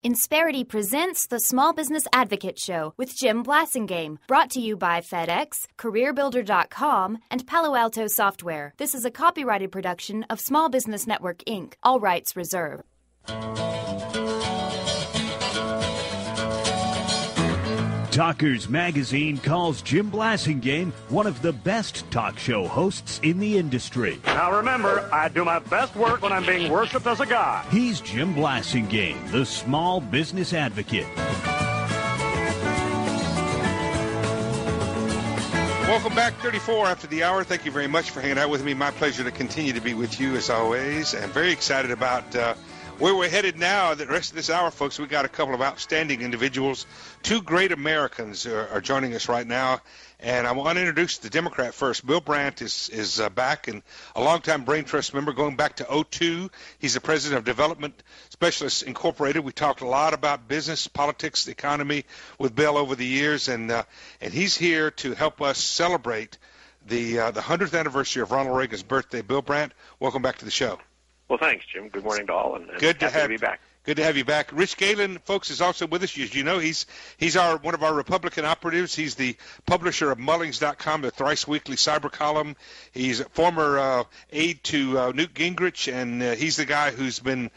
Insperity presents the Small Business Advocate Show with Jim Blasingame, brought to you by FedEx, CareerBuilder.com, and Palo Alto Software. This is a copyrighted production of Small Business Network, Inc., all rights reserved. Talkers Magazine calls Jim Blasingame one of the best talk show hosts in the industry. Now remember, I do my best work when I'm being worshipped as a god. He's Jim Blasingame, the Small Business Advocate. Welcome back, 34 after the hour. Thank you very much for hanging out with me. My pleasure to continue to be with you as always. I'm very excited about where we're headed now. The rest of this hour, folks, we got a couple of outstanding individuals. Two great Americans are joining us right now. And I want to introduce the Democrat first. Bill Brandt is back, and a longtime Brain Trust member going back to 2002. He's the president of Development Specialists Incorporated. We talked a lot about business, politics, the economy with Bill over the years, and he's here to help us celebrate the 100th anniversary of Ronald Reagan's birthday. Bill Brandt, welcome back to the show. Well, thanks, Jim. Good morning to all, and good to be back. Good to have you back. Rich Galen, folks, is also with us. As you know, he's one of our Republican operatives. He's the publisher of Mullings.com, the thrice-weekly cyber column. He's a former aide to Newt Gingrich, and he's the guy who's been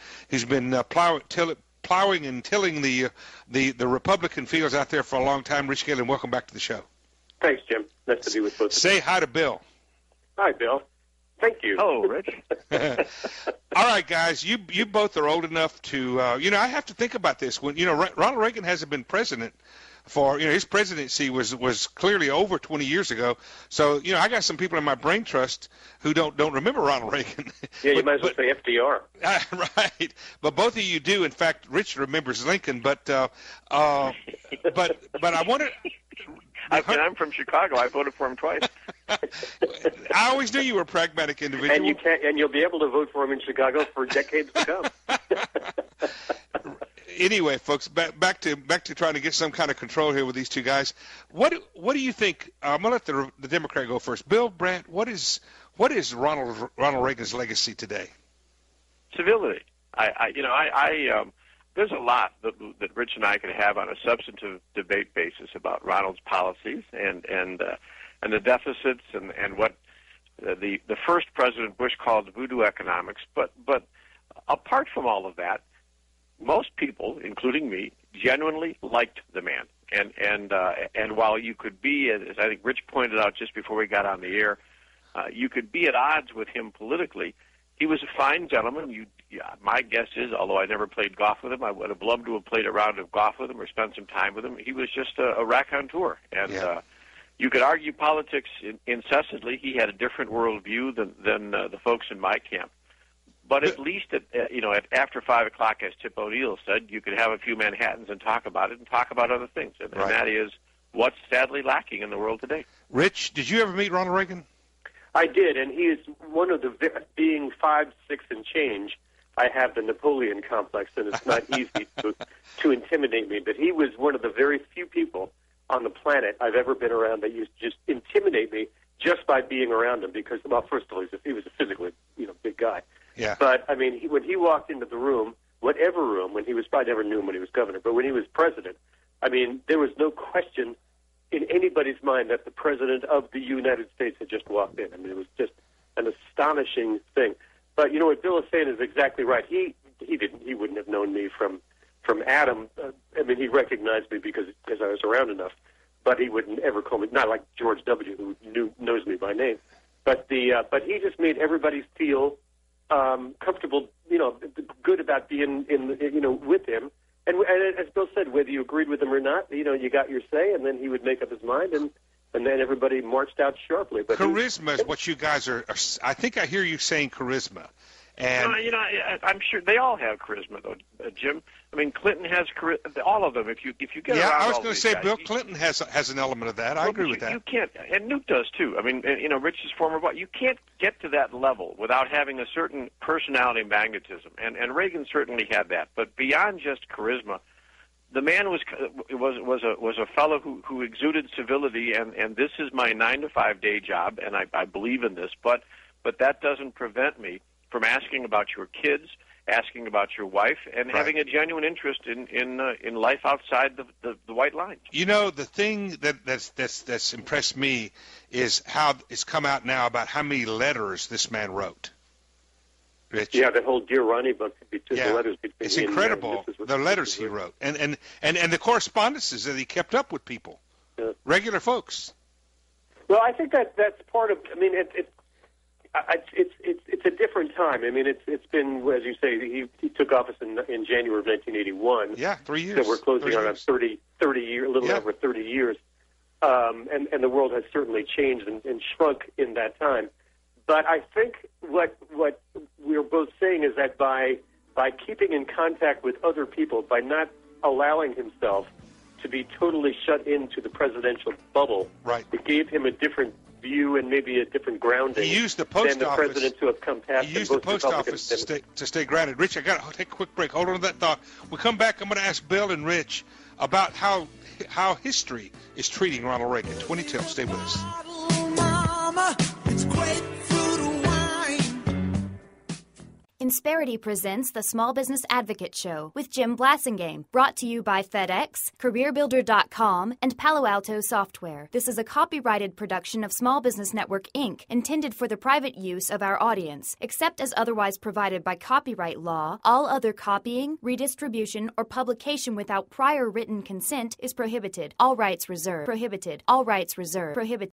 plowing and tilling the Republican fields out there for a long time. Rich Galen, welcome back to the show. Thanks, Jim. Nice to be with both of you. Say hi to Bill. Hi, Bill. Thank you. Oh, Rich. All right, guys, you both are old enough to, I have to think about this. When Ronald Reagan hasn't been president for, his presidency was clearly over 20 years ago. So, I got some people in my brain trust who don't remember Ronald Reagan. Yeah, you might as well say FDR. Right, but both of you do. In fact, Rich remembers Lincoln, but I wanted. I'm from Chicago. I voted for him twice. I always knew you were a pragmatic individual. And you'll be able to vote for him in Chicago for decades to come. Anyway, folks, back to trying to get some kind of control here with these two guys. What do you think? I'm gonna let the Democrat go first. Bill Brandt, what is Ronald Reagan's legacy today? Civility. There's a lot that Rich and I could have on a substantive debate basis about Ronald's policies and the deficits and what the first President Bush called voodoo economics. But apart from all of that, most people, including me, genuinely liked the man. And while you could be, as I think Rich pointed out just before we got on the air, you could be at odds with him politically. He was a fine gentleman. My guess is, although I never played golf with him, I would have loved to have played a round of golf with him or spent some time with him. He was just a raconteur. And you could argue politics incessantly. He had a different worldview than the folks in my camp. But at least at after 5 o'clock, as Tip O'Neill said, you could have a few Manhattans and talk about it and talk about other things. And that is what's sadly lacking in the world today. Rich, did you ever meet Ronald Reagan? I did, and he is one of the, being 5'6" and change, I have the Napoleon complex, and it's not easy to intimidate me. But he was one of the very few people on the planet I've ever been around that used to just intimidate me just by being around him. Because, well, first of all, he was a physically, big guy. Yeah. But I mean, when he walked into the room, whatever room, when he was, I never knew him when he was governor, but when he was president, I mean, there was no question in anybody's mind that the president of the United States had just walked in. I mean, it was just an astonishing thing. But what Bill is saying is exactly right. He wouldn't have known me from Adam. I mean, he recognized me because I was around enough, but he wouldn't ever call me, not like George W., who knows me by name. But but he just made everybody feel comfortable, good about being with him. And as Bill said, whether you agreed with him or not, you got your say, and then he would make up his mind, and then everybody marched out sharply. But charisma is what you guys are. I think I hear you saying charisma. And I'm sure they all have charisma, though, Jim. I mean, Clinton has charisma. All of them. If you get yeah, around I was going to say guys, Bill Clinton has an element of that. I agree with that. You can't, and Newt does too. I mean, Rich's former boss. You can't get to that level without having a certain personality magnetism, and Reagan certainly had that. But beyond just charisma, the man was a fellow who exuded civility, and this is my 9-to-5 day job, and I believe in this. But that doesn't prevent me from asking about your kids, asking about your wife, and having a genuine interest in life outside the white lines. You know, the thing that's impressed me is how it's come out now about how many letters this man wrote. Rich. Yeah, that whole Dear Ronnie book. The letters between it's incredible, the letters he wrote, and the correspondences that he kept up with people, regular folks. Well, I think that's part of. I mean, it's a different time. I mean, it's been, as you say, he took office in January of 1981. Yeah, 3 years. So we're closing on 30 years, a little over 30 years, and the world has certainly changed and shrunk in that time. But I think what we're both saying is that by keeping in contact with other people, by not allowing himself to be totally shut into the presidential bubble, it gave him a different view and maybe a different grounding. He used the post than the office. presidents who have come past. He used the post office to stay grounded. Rich, I got to take a quick break. Hold on to that thought. We come back. I'm going to ask Bill and Rich about how history is treating Ronald Reagan. 2010. Stay with us. Mama, it's great. Insperity presents the Small Business Advocate Show with Jim Blasingame, brought to you by FedEx, CareerBuilder.com, and Palo Alto Software. This is a copyrighted production of Small Business Network, Inc., intended for the private use of our audience. Except as otherwise provided by copyright law, all other copying, redistribution, or publication without prior written consent is prohibited. All rights reserved. Prohibited. All rights reserved. Prohibited.